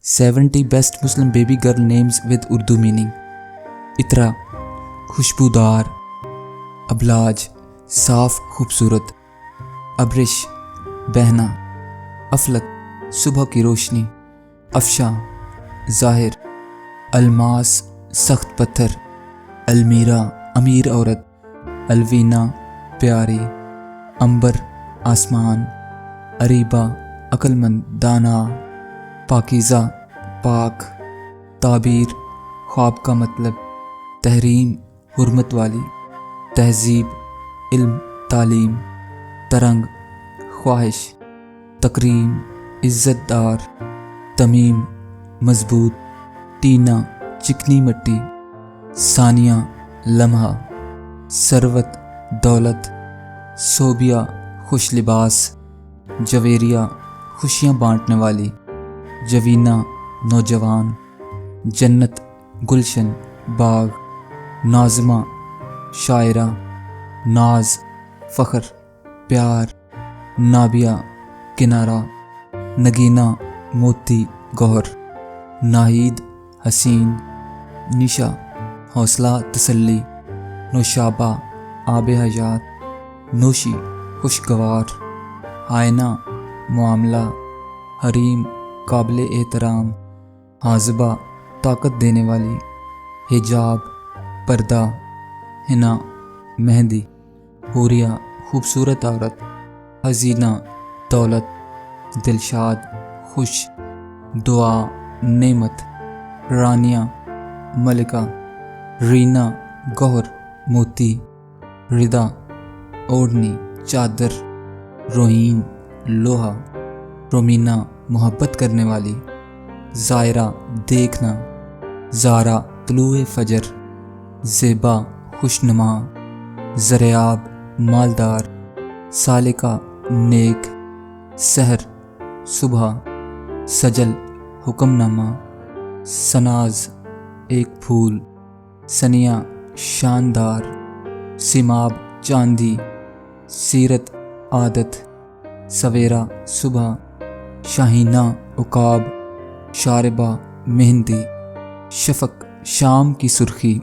70 best Muslim baby girl names with Urdu meaning. اطرا خوشبودار، ابلاج صاف خوبصورت، ابرش بہنا، افلک صبح کی روشنی، افشاں ظاہر، الماس سخت پتھر، المیرا امیر عورت، الوینا پیاری، امبر آسمان، اریبا عقل مند دانا، پاکیزہ پاک، تعبیر خواب کا مطلب، تحریم حرمت والی، تہذیب علم تعلیم، ترنگ خواہش، تکریم عزت دار، تمیم مضبوط، ٹینا چکنی مٹی، ثانیہ لمحہ، ثروت دولت، صوبیہ خوش لباس، جویریہ خوشیاں بانٹنے والی، جوینہ نوجوان، جنت گلشن باغ، ناظمہ شاعرہ، ناز فخر پیار، نابیہ کنارہ، نگینہ موتی گوہر، ناہید حسین، نشا حوصلہ تسلی، نوشابہ آب حیات، نوشی خوشگوار، آئینہ معاملہ، حریم قابل احترام، حاذبہ طاقت دینے والی، حجاب پردہ، حنا مہندی، حوریہ خوبصورت عورت، حزینہ دولت، دلشاد خوش، دعا نعمت، رانیہ ملکہ، رینا گوہر موتی، ردا اوڑھنی چادر، روحین لوہا، رومینہ محبت کرنے والی، زائرہ دیکھنا، زارا طلوع فجر، زیبا خوشنما، زریاب مالدار، سالکہ نیک، سحر صبح، سجل حکم نامہ، سناز ایک پھول، سنیا شاندار، سماب چاندی، سیرت عادت، سویرا صبح، شاہینہ عقاب، شاربہ مہندی، شفق شام کی سرخی،